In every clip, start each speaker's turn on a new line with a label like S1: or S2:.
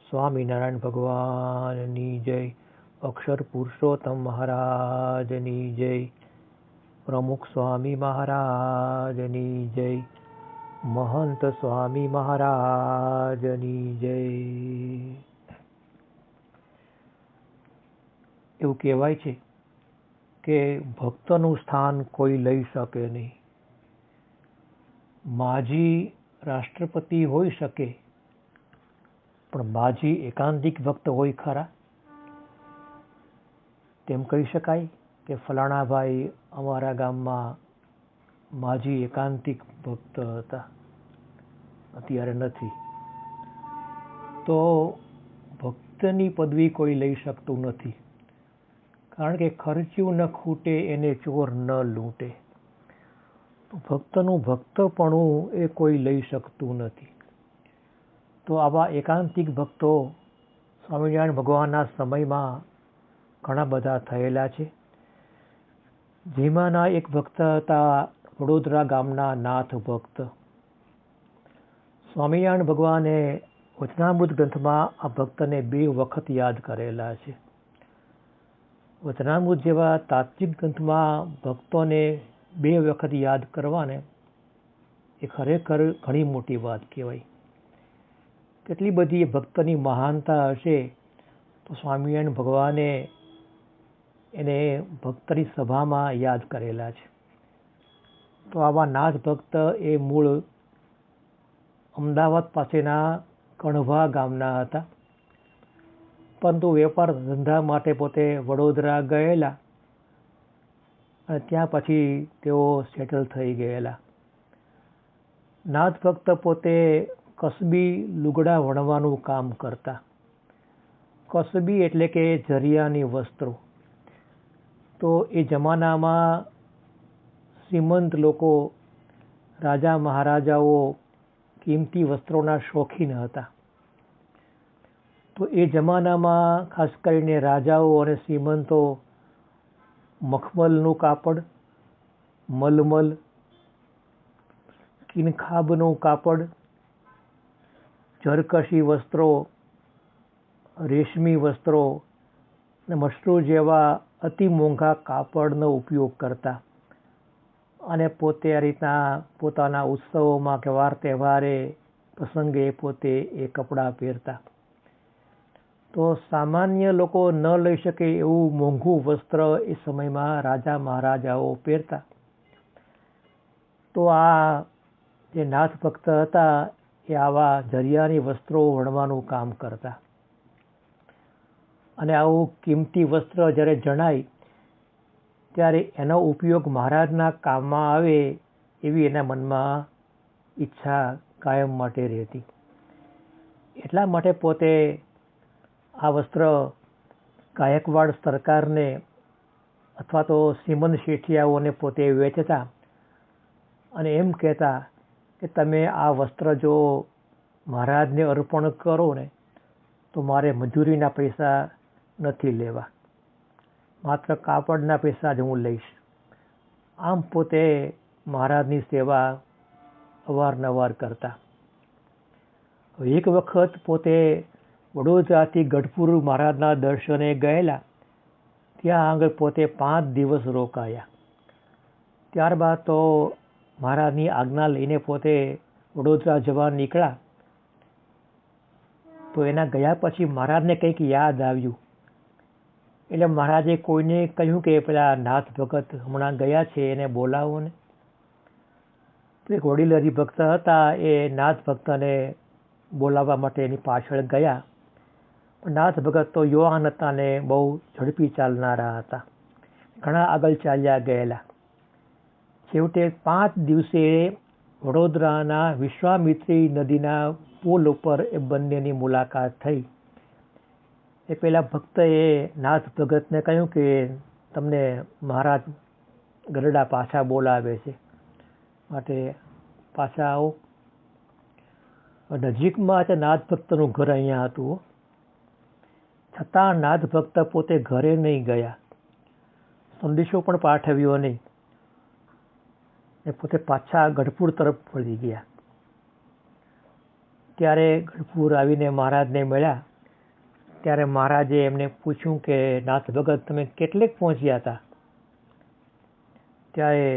S1: સ્વામિનારાયણ ભગવાનની જય. અક્ષર પુરુષોત્તમ મહારાજની જય. પ્રમુખ સ્વામી મહારાજની જય. મહંત સ્વામી મહારાજની જય. એવું કહેવાય છે કે ભક્તનું સ્થાન કોઈ લઈ શકે નહીં. માજી રાષ્ટ્રપતિ હોઈ શકે, પણ માજી એકાંતિક ભક્ત હોય ખરા? તેમ કહી શકાય કે ફલાણા ભાઈ અમારા ગામમાં માજી એકાંતિક ભક્ત હતા, અત્યારે નથી. તો ભક્તની પદવી કોઈ લઈ શકતું નથી, કારણ કે ખર્ચ્યું ન ખૂટે એને ચોર ન લૂંટે. તો ભક્તનું ભક્તપણું એ કોઈ લઈ શકતું નથી. તો આવા એકાંતિક ભક્તો સ્વામિનારાયણ ભગવાનના સમયમાં ઘણા બધા થયેલા છે. જેમાંના એક ભક્ત હતા વડોદરા ગામના નાથ ભક્ત. સ્વામિનારાયણ ભગવાને વચનામૃત ગ્રંથમાં આ ભક્તને 2 વખત યાદ કરેલા છે. વચનામૃત જેવા તાત્વિક ગ્રંથમાં ભક્તોને 2 વખત યાદ કરવાને એ ખરેખર ઘણી મોટી વાત કહેવાય. કેટલી બધી ભક્તની મહાનતા હશે તો સ્વામિનારાયણ ભગવાને એને ભક્તની સભામાં યાદ કરેલા છે. તો આવા નાથ ભક્ત એ મૂળ અમદાવાદ પાસેના કણવા ગામના હતા, પરંતુ વેપાર ધંધા માટે પોતે વડોદરા ગયેલા અને ત્યાં પછી તેઓ સેટલ થઈ ગયેલા. નાથ ભક્ત પોતે કસબી લુગડા વણવાનું કામ કરતા. કસબી એટલે કે જરિયાની વસ્ત્રો. તો એ જમાનામાં શ્રીમંત લોકો, રાજા મહારાજાઓ કિંમતી વસ્ત્રોના શોખીન હતા. તો એ જમાનામાં ખાસ કરીને રાજાઓ અને શ્રીમંતો મખમલનું કાપડ, મલમલ, કિનખાબનું કાપડ, જરકશી વસ્ત્રો, રેશમી વસ્ત્રો અને મશરૂ જેવા અતિ મોંઘા કાપડનો ઉપયોગ કરતા અને પોતે આ રીતના પોતાના ઉત્સવોમાં કે વાર તહેવારે પ્રસંગે પોતે એ કપડાં પહેરતા. તો સામાન્ય લોકો ન લઈ શકે એવું મોંઘું વસ્ત્ર એ સમયમાં રાજા મહારાજાઓ પહેરતા. તો આ જે નાથ ભક્ત હતા એ આવા જરિયાની વસ્ત્રો વણવાનું કામ કરતા. અને આવું કિંમતી વસ્ત્ર જ્યારે જણાય ત્યારે એનો ઉપયોગ મહારાજના કામમાં આવે એવી એના મનમાં ઈચ્છા કાયમ માટે રહેતી. એટલા માટે પોતે આ વસ્ત્ર ગાયકવાડ સરકારને અથવા તો શ્રીમંત શેઠિયાઓને પોતે વેચતા અને એમ કહેતા કે તમે આ વસ્ત્ર જો મહારાજને અર્પણ કરો ને તો મારે મજૂરીના પૈસા નથી લેવા, માત્ર કાપડના પૈસા જ હું લઈશ. આમ પોતે મહારાજની સેવા અવારનવાર કરતા. એક વખત પોતે વડોદરાથી ગઢપુર મહારાજના દર્શને ગયેલા. ત્યાં આગળ પોતે 5 દિવસ રોકાયા. ત્યારબાદ તો મહારાજની આજ્ઞા લઈને પોતે વડોદરા જવા નીકળ્યા. તો એના ગયા પછી મહારાજને કંઈક યાદ આવ્યું. એટલે મહારાજે કોઈને કહ્યું કે પેલા નાથ ભગત હમણાં ગયા છે એને બોલાવો ને. તો એક વડીલ હરિભક્ત હતા, એ નાથ ભક્તને બોલાવવા માટે એની પાછળ ગયા. પણ નાથ ભગત તો યુવાન હતા ને બહુ ઝડપી ચાલનારા હતા, ઘણા આગળ ચાલ્યા ગયેલા. છેવટે 5 દિવસે વડોદરાના વિશ્વામિત્રી નદીના પુલ ઉપર એ બંનેની મુલાકાત થઈ. એ પેલા ભક્તએ નાથ ભગતને કહ્યું કે તમને મહારાજ ગરડા પાછા બોલાવે છે, માટે પાછા આવો. નજીકમાં છે નાથ ભક્તનું ઘર અહીંયા હતું. છતાં નાથ ભક્ત પોતે ઘરે નહીં ગયા, સંદેશો પણ પાઠવ્યો નહીં. એ પોતે પાછા ગઢપુર તરફ વળી ગયા. ત્યારે ગઢપુર આવીને મહારાજને મળ્યા ત્યારે મહારાજે એમને પૂછ્યું કે નાથ ભગત તમે કેટલેક પહોંચ્યા હતા? ત્યારે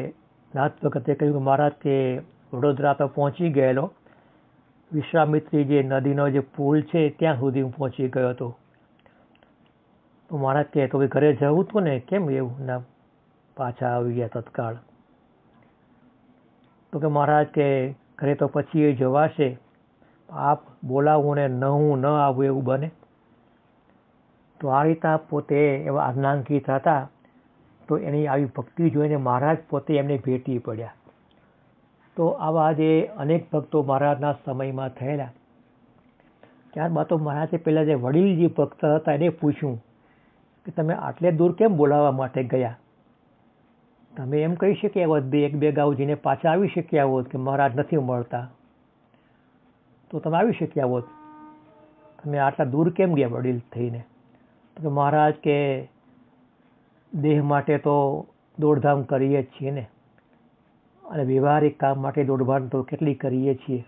S1: નાથ ભગતે કહ્યું કે મહારાજ કે વડોદરા તો પહોંચી ગયેલો, વિશ્વામિત્રી જે નદીનો જે પુલ છે ત્યાં સુધી હું પહોંચી ગયો હતો. તો મહારાજ કહે તો ઘરે જવું હતું ને, કેમ એવું ના પાછા આવી ગયા તત્કાળ? તો કે મહારાજ કે ઘરે તો પછી એ જવાશે, આપ બોલાવું ને ન હું ન આવું એવું બને? તો આ રીતના પોતે એવા આજ્ઞાંકિત હતા. તો એની આવી ભક્તિ જોઈને મહારાજ પોતે એમને ભેટી પડ્યા. તો આવા જે અનેક ભક્તો મહારાજના સમયમાં થયેલા. ત્યારબાદ તો મહારાજે પહેલાં જે વડીલ જે ભક્ત હતા એને પૂછ્યું કે તમે આટલે દૂર કેમ બોલાવવા માટે ગયા? તમે એમ કહી શક્યા હોત એક બે ગાઉ જઈને પાછા આવી શક્યા હોત કે મહારાજ નથી મળતા, તો તમે આવી શક્યા હોત. તમે આટલા દૂર કેમ ગયા વડીલ થઈને? તો મહારાજ કે દેહ માટે તો દોડધામ કરીએ જ છીએ ને, અને વ્યવહારિક કામ માટે દોડધામ તો કેટલી કરીએ છીએ.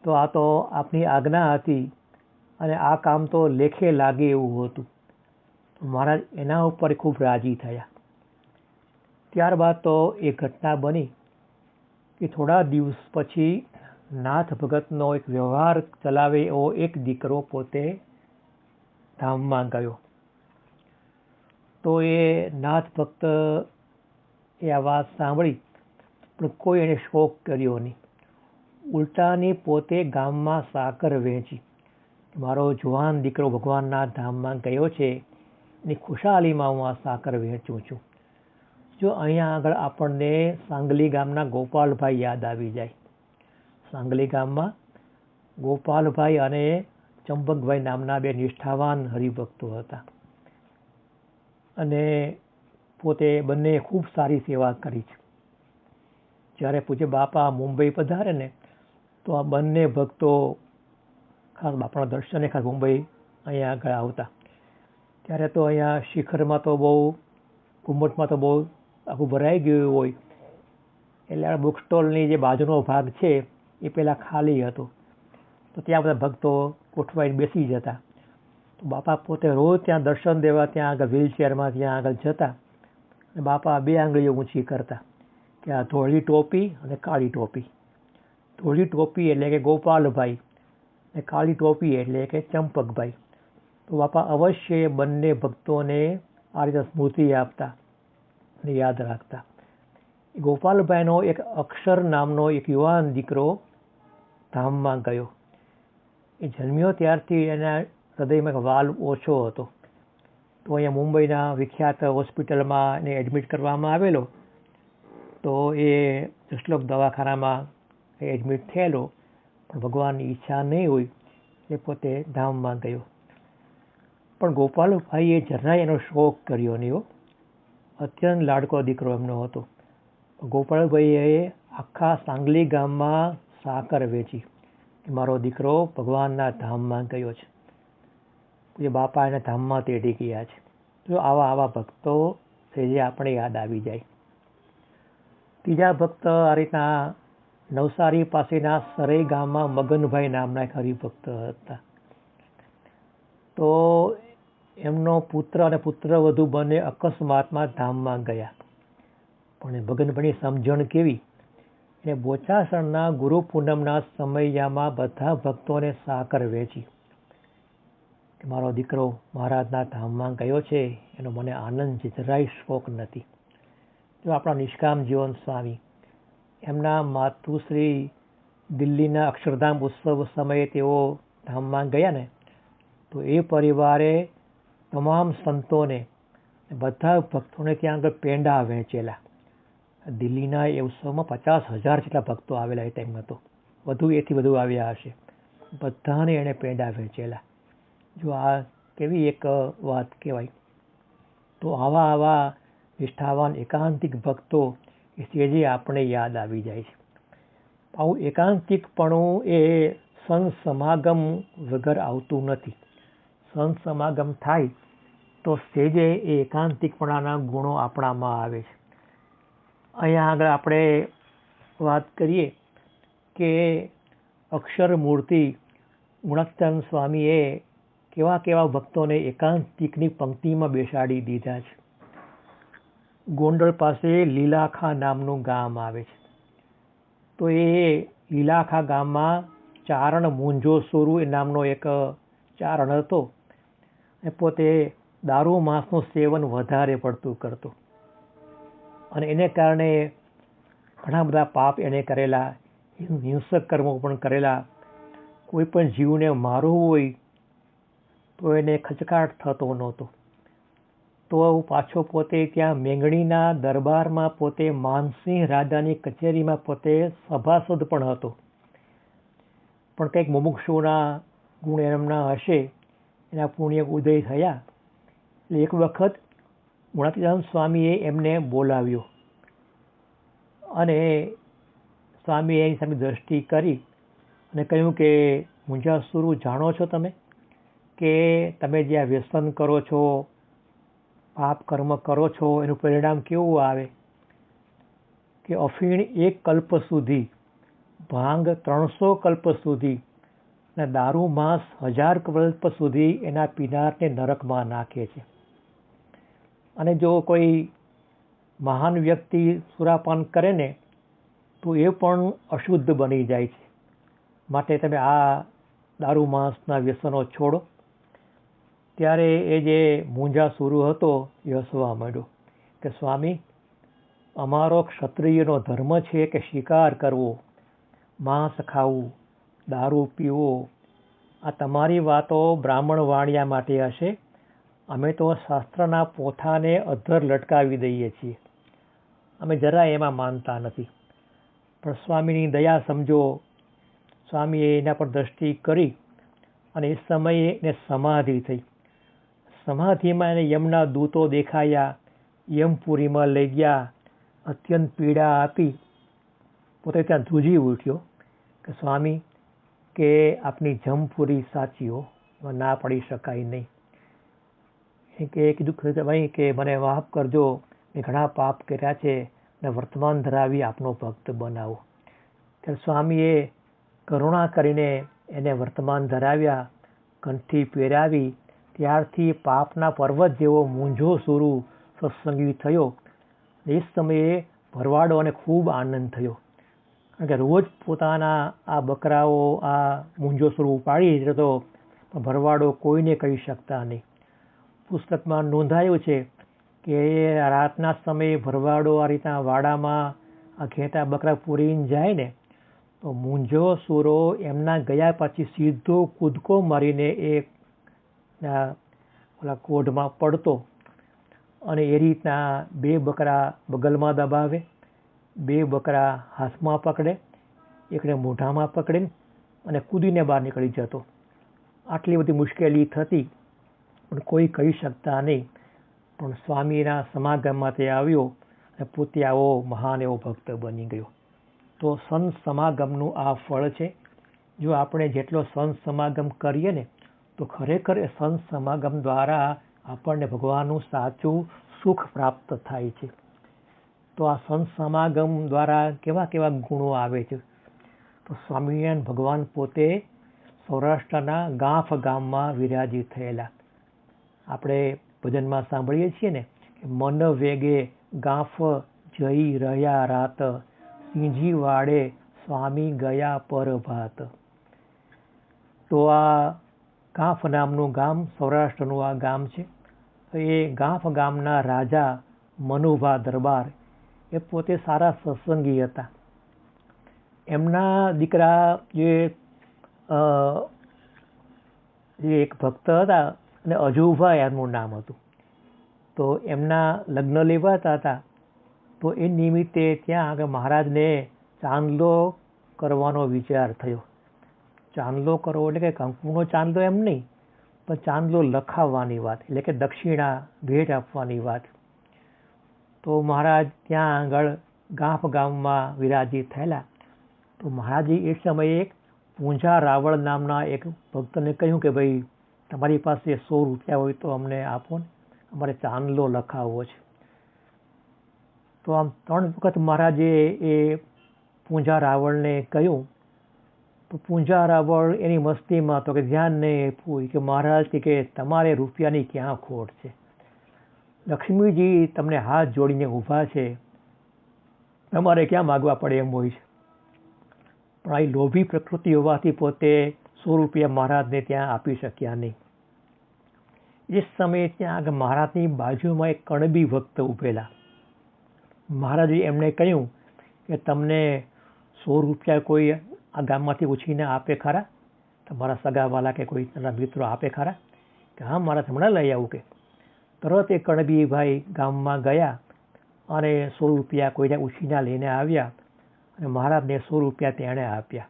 S1: તો આ તો આપની આજ્ઞા હતી અને આ કામ તો લેખે લાગે એવું હતું. મહારાજ એના ઉપર ખૂબ રાજી થયા. ત્યારબાદ તો એ ઘટના બની કે થોડા દિવસ પછી નાથ ભગતનો એક વ્યવહાર ચલાવે એવો એક દીકરો પોતે ધામમાં ગયો. તો એ નાથ ભક્ત એ આ વાત સાંભળી પણ કોઈ એને શોક કર્યો નહીં. ઉલટાની પોતે ગામમાં સાકર વહેંચી. મારો જુવાન દીકરો ભગવાનના ધામમાં ગયો છે, એની ખુશાલીમાં હું આ સાકર વહેંચું છું. જો અહીંયા આગળ આપણને સાંગલી ગામના ગોપાલભાઈ યાદ આવી જાય. સાંગલી ગામમાં ગોપાલભાઈ અને ચંપકભાઈ નામના બે નિષ્ઠાવાન હરિભક્તો હતા, અને પોતે બંને ખૂબ સારી સેવા કરી છે. જ્યારે પૂજ્ય બાપા મુંબઈ પધારે ને તો આ બંને ભક્તો ખાસ બાપાના દર્શને ખાસ મુંબઈ અહીંયા આગળ આવતા. ત્યારે તો અહીંયા શિખરમાં તો બહુ ઘુમ્મટમાં તો બહુ આખું ભરાઈ ગયું હોય, એટલે આ બુક સ્ટોલની જે બાજુનો ભાગ છે એ પહેલાં ખાલી હતો. તો ત્યાં બધા ભક્તો ગોઠવાઈને બેસી જતા. તો બાપા પોતે રોજ ત્યાં દર્શન દેવા ત્યાં આગળ વ્હીલચેરમાં ત્યાં આગળ જતા, અને બાપા બે આંગળીઓ ઊંચી કરતા કે આ ધોળી ટોપી અને કાળી ટોપી. ધોળી ટોપી એટલે કે ગોપાલભાઈ, અને કાળી ટોપી એટલે કે ચંપકભાઈ. તો બાપા અવશ્ય બંને ભક્તોને આ રીતે સ્મૃતિ આપતા અને યાદ રાખતા. ગોપાલભાઈનો એક અક્ષર નામનો એક યુવાન દીકરો ધામમાં ગયો. એ જન્મ્યો ત્યારથી એના હૃદયમાં એક વાલ્વ ઓછો હતો. તો અહીંયા મુંબઈના વિખ્યાત હોસ્પિટલમાં એને એડમિટ કરવામાં આવેલો. તો એ જસલોક દવાખાનામાં એડમિટ થયેલો, પણ ભગવાનની ઈચ્છા નહીં હોય એ પોતે ધામમાં ગયો. પણ ગોપાલભાઈએ જરાય એનો શોક કર્યો નહીં. અત્યંત લાડકો દીકરો એમનો હતો. ગોપાલભાઈએ આખા સાંગલી ગામમાં સાકર વેચી કે મારો દીકરો ભગવાનના ધામમાં ગયો છે, એ બાપા એના ધામમાં તેડી ગયા છે. તો આવા ભક્તો છે જે આપણે યાદ આવી જાય. ત્રીજા ભક્ત આ રીતના નવસારી પાસેના સરઈ ગામમાં મગનભાઈ નામના એક હરિભક્ત હતા. તો એમનો પુત્ર અને પુત્રવધુ બંને અકસ્માતમાં ધામમાં ગયા. પણ મગનભાઈની સમજણ કેવી, એને બોચાસણના ગુરુ પૂનમના સમયમાં બધા ભક્તોને સાકર વેચી કે મારો દીકરો મહારાજના ધામમાં ગયો છે, એનો મને આનંદ છે, જરાય શોક નથી. જો આપણા નિષ્કામ જીવન સ્વામી, એમના માતુશ્રી દિલ્હીના અક્ષરધામ ઉત્સવ સમયે તેઓ ધામમાં ગયા ને, તો એ પરિવારે તમામ સંતોને બધા ભક્તોને ત્યાં આગળ પેંડા વહેંચેલા. દિલ્હીના એ ઉત્સવમાં 50,000 જેટલા ભક્તો આવેલા એ ટાઈમમાં, તો વધુ એથી વધુ આવ્યા હશે. બધાને એણે પેંડા વહેંચેલા. જો આ કેવી એક વાત કહેવાય. તો આવા નિષ્ઠાવાન એકાંતિક ભક્તો એ સેજે આપણે યાદ આવી જાય છે. આવું એકાંતિકપણું એ સંત સમાગમ વગર આવતું નથી. સંત સમાગમ થાય તો સેજે એ એકાંતિકપણાના ગુણો આપણામાં આવે છે. અહીંયા આગળ આપણે વાત કરીએ કે અક્ષર મૂર્તિ ગુણાતીતાનંદ સ્વામીએ કેવા કેવા ભક્તોને એકાંતિકની પંક્તિમાં બેસાડી દીધા છે. ગોંડલ પાસે લીલાખા નામનું ગામ આવે છે. તો એ લીલાખા ગામમાં ચારણ મૂંઝો સોરુ એ નામનો એક ચારણ હતો. એ પોતે દારૂ માંસનું સેવન વધારે પડતું કરતો અને એને કારણે ઘણા બધા પાપ એને કરેલા, હિંસક કર્મો પણ કરેલા. કોઈ પણ જીવને મારવું હોય તો એને ખચકાટ થતો નહોતો. તો પાછો પોતે ત્યાં મેંગણીના દરબારમાં પોતે માનસિંહ રાજાની કચેરીમાં પોતે સભાસદ પણ હતો. પણ કંઈક મુમુક્ષુના ગુણ એમના હશે, એના પુણ્ય ઉદય થયા. એટલે એક વખત ગુણાતીતાનંદ સ્વામીએ એમને બોલાવ્યો અને સ્વામીએ એની સામે દ્રષ્ટિ કરી અને કહ્યું કે મુંજાસુરુ, જાણો છો તમે કે તમે જે આ વ્યસન કરો છો, પાપ કર્મ કરો છો, એનું પરિણામ કેવું આવે? કે અફીણ 1 કલ્પ સુધી, ભાંગ 300 કલ્પ સુધી અને દારૂ માંસ 1000 કલ્પ સુધી એના પીનારને નરકમાં નાખે છે. અને જો કોઈ મહાન વ્યક્તિ સુરાપાન કરે ને તો એ પણ અશુદ્ધ બની જાય છે. માટે તમે આ દારૂ માંસના વ્યસનો છોડો. ત્યારે એ જે મૂંઝાસુરુ હતો એ હસવા માંડ્યો કે સ્વામી, અમારો ક્ષત્રિયનો ધર્મ છે કે શિકાર કરવો, માંસ ખાવું, દારૂ પીવો. આ તમારી વાતો બ્રાહ્મણ વાણિયા માટે હશે. અમે તો શાસ્ત્રના પોથાને અધર લટકાવી દઈએ છીએ. અમે જરા એમાં માનતા નથી. પણ સ્વામીની દયા સમજો. સ્વામીએ એના પર દ્રષ્ટિ કરી અને એ સમયે એને સમાધિ થઈ. સમાધિમાં એને યમના દૂતો દેખાયા, યમપુરીમાં લઈ ગયા, અત્યંત પીડા આપી. પોતે ત્યાં ધ્રુજી ઉઠ્યો કે સ્વામી, કે આપની જમપુરી સાચીઓ, ના પડી શકાય નહીં. કે કીધું કે મને માફ કરજો, મેં ઘણા પાપ કર્યા છે અને વર્તમાન ધરાવી આપનો ભક્ત બનાવો. ત્યારે સ્વામીએ કરુણા કરીને એને વર્તમાન ધરાવ્યા, કંઠી પહેરાવી. ત્યારથી પાપના પર્વત જેવો મૂંઝોસુરુ સત્સંગી થયો. એ સમયે ભરવાડોને ખૂબ આનંદ થયો, કારણ કે રોજ પોતાના આ બકરાઓ આ મૂંઝોસુરુ ઉપાડી જતો, પણ ભરવાડો કોઈને કહી શકતા નહીં. પુસ્તકમાં નોંધાયું છે કે રાતના સમયે ભરવાડો આ રીતના વાડામાં આ ઘેટા બકરા પૂરીને જાય ને તો મૂંઝોસુરો એમના ગયા પછી સીધો કૂદકો મારીને એ ઓલા કોઢમાં પડતો અને એ રીતના 2 બકરા બગલમાં દબાવે, 2 બકરા હાથમાં પકડે, એકને મોઢામાં પકડીને અને કૂદીને બહાર નીકળી જતો. આટલી બધી મુશ્કેલી થતી પણ કોઈ કહી શકતા નહીં. પણ સ્વામીના સમાગમમાં તે આવ્યો અને પોતે આવો મહાન એવો ભક્ત બની ગયો. તો સંત સમાગમનું આ ફળ છે. જો આપણે જેટલો સંત સમાગમ કરીએ ને તો ખરેખર એ સંત સમાગમ દ્વારા આપણને ભગવાનનું સાચું સુખ પ્રાપ્ત થાય છે. તો આ સંત સમાગમ દ્વારા કેવા કેવા ગુણો આવે છે. તો સ્વામિનારાયણ ભગવાન પોતે સૌરાષ્ટ્રના ગાંફ ગામમાં વિરાજિત થયેલા. આપણે ભજનમાં સાંભળીએ છીએ ને કે મન વેગે ગાંફ જઈ રહ્યા રાત, સિંજી વાડે સ્વામી ગયા પરભાત. તો આ ગાંફ નામનું ગામ સૌરાષ્ટ્રનું આ ગામ છે. એ ગાંફ ગામના રાજા મનુભા દરબાર એ પોતે સારા સત્સંગી હતા. એમના દીકરા જે એક ભક્ત હતા અને અજુભા એમનું નામ હતું. તો એમના લગ્ન લેવાતા હતા. તો એ નિમિત્તે ત્યાં આગળ મહારાજને ચાંદલો કરવાનો વિચાર થયો. ચાંદલો કરવો એટલે કે કંકુનો ચાંદલો એમ નહીં, પણ ચાંદલો લખાવવાની વાત, એટલે કે દક્ષિણા ભેટ આપવાની વાત. તો મહારાજ ત્યાં આગળ ગાંફ ગામમાં વિરાજિત થયેલા. તો મહારાજે એ સમયે એક પૂંજા રાવળ નામના એક ભક્તને કહ્યું કે ભાઈ તમારી પાસે 100 રૂપિયા હોય તો અમને આપો ને, અમારે ચાંદલો લખાવવો છે. તો આમ 3 વખત મહારાજે એ પૂંજા રાવળને કહ્યું. તો પૂંજારાવળ એની મસ્તીમાં તો કે ધ્યાન નહીં આપ્યું કે મહારાજ કે તમારે રૂપિયાની ક્યાં ખોટ છે, લક્ષ્મીજી તમને હાથ જોડીને ઊભા છે, તમારે ક્યાં માગવા પડે એમ હોય છે. પણ આ લોભી પ્રકૃતિ હોવાથી પોતે 100 રૂપિયા મહારાજને ત્યાં આપી શક્યા નહીં. એ સમયે ત્યાં આગળ મહારાજની બાજુમાં એક કણબી ભક્ત ઉભેલા. મહારાજે એમણે કહ્યું કે તમને 100 રૂપિયા કોઈ આ ગામમાંથી ઉછીને આપે ખરા, તમારા સગાવાલા કે કોઈ તમારા મિત્રો આપે ખરા? કે હા મહારાજ હમણાં લઈ આવું. કે તરત એ કણબી ભાઈ ગામમાં ગયા અને 100 રૂપિયા કોઈને ઉછીના લઈને આવ્યા અને મહારાજને 100 રૂપિયા તેણે આપ્યા.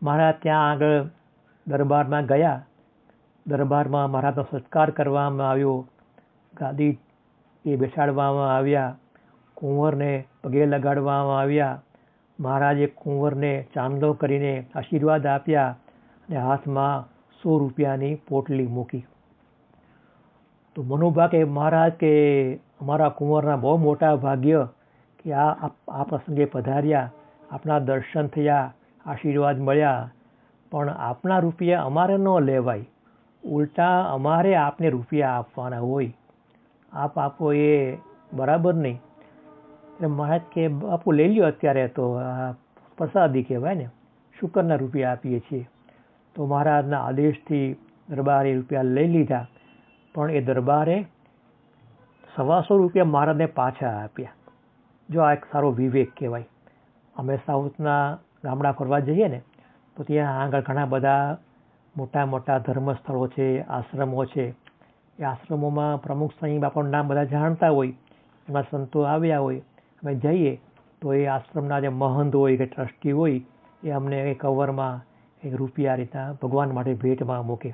S1: મહારાજ ત્યાં આગળ દરબારમાં ગયા. દરબારમાં મહારાજનો સત્કાર કરવામાં આવ્યો, ગાદી એ બેસાડવામાં આવ્યા, કુંવરને પગે લગાડવામાં આવ્યા. મહારાજે કુંવરને ચાંદલો કરીને આશીર્વાદ આપ્યા અને હાથમાં 100 રૂપિયાની પોટલી મૂકી. તો મનુભા કે મહારાજ કે અમારા કુંવરના બહુ મોટા ભાગ્ય કે આ પ્રસંગે પધાર્યા, આપના દર્શન થયા, આશીર્વાદ મળ્યા, પણ આપના રૂપિયા અમારે ન લેવાય, ઉલટા અમારે આપને રૂપિયા આપવાના હોય, આપ આપો એ બરાબર નહીં. એટલે મહારાજ કે બાપુ લઈ લ્યો, અત્યારે તો આ પ્રસાદી કહેવાય ને, શુકરના રૂપિયા આપીએ છીએ. તો મહારાજના આદેશથી દરબારે રૂપિયા લઈ લીધા, પણ એ દરબારે 125 રૂપિયા મહારાજને પાછા આપ્યા. જો આ એક સારો વિવેક કહેવાય. અમે સાઉથના ગામડા ફરવા જઈએ ને તો ત્યાં આગળ ઘણા બધા મોટા મોટા ધર્મસ્થળો છે, આશ્રમો છે. એ આશ્રમોમાં પ્રમુખ સ્વામી બાપાનું નામ બધા જાણતા હોય, એમાં સંતો આવ્યા હોય. અમે જઈએ તો એ આશ્રમના જે મહંત હોય કે ટ્રસ્ટી હોય એ અમને એ કવરમાં એક રૂપિયા રીતના ભગવાન માટે ભેટમાં મૂકે.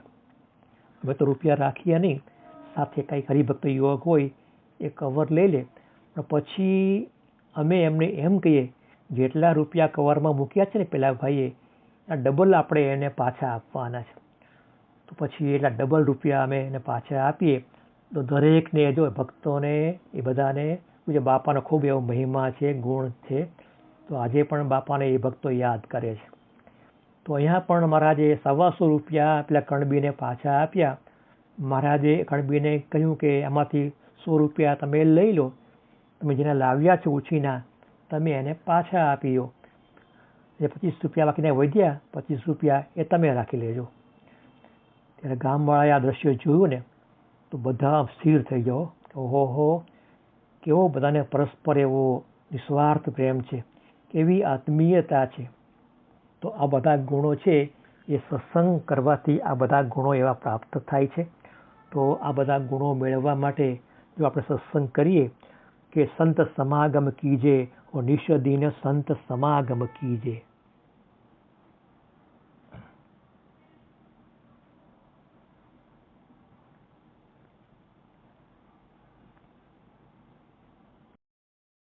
S1: અમે તો રૂપિયા રાખીએ નહીં, સાથે કંઈક હરિભક્ત યુવક હોય એ કવર લઈ લે. પછી અમે એમને એમ કહીએ જેટલા રૂપિયા કવરમાં મૂક્યા છે ને પેલા ભાઈએ, આ ડબલ આપણે એને પાછા આપવાના છે. તો પછી એટલા ડબલ રૂપિયા અમે એને પાછા આપીએ. તો દરેકને જો ભક્તોને એ બધાને બાપાનો ખૂબ એવો મહિમા છે, ગુણ છે. તો આજે પણ બાપાને એ ભક્તો યાદ કરે છે. તો અહીંયા પણ મહારાજે 125 રૂપિયા પેલા કણબીને પાછા આપ્યા. મહારાજે કણબીને કહ્યું કે આમાંથી 100 રૂપિયા તમે લઈ લો, તમે જેને લાવ્યા છો ઉછીના તમે એને પાછા આપી દો. જે 25 રૂપિયા બાકીને વધ્યા 25 રૂપિયા એ તમે રાખી લેજો. ત્યારે ગામવાળાએ આ દ્રશ્ય જોયું ને તો બધા સ્થિર થઈ જાઓ. ઓહો, કેવો બધાને પરસ્પર એવો નિસ્વાર્થ પ્રેમ છે, કેવી આત્મીયતા છે. તો આ બધા ગુણો છે એ સત્સંગ કરવાથી આ બધા ગુણો એવા પ્રાપ્ત થાય છે. તો આ બધા ગુણો મેળવવા માટે જો આપણે સત્સંગ કરીએ કે સંત સમાગમ કીજે, નિષદીન સંત સમાગમ કીજે.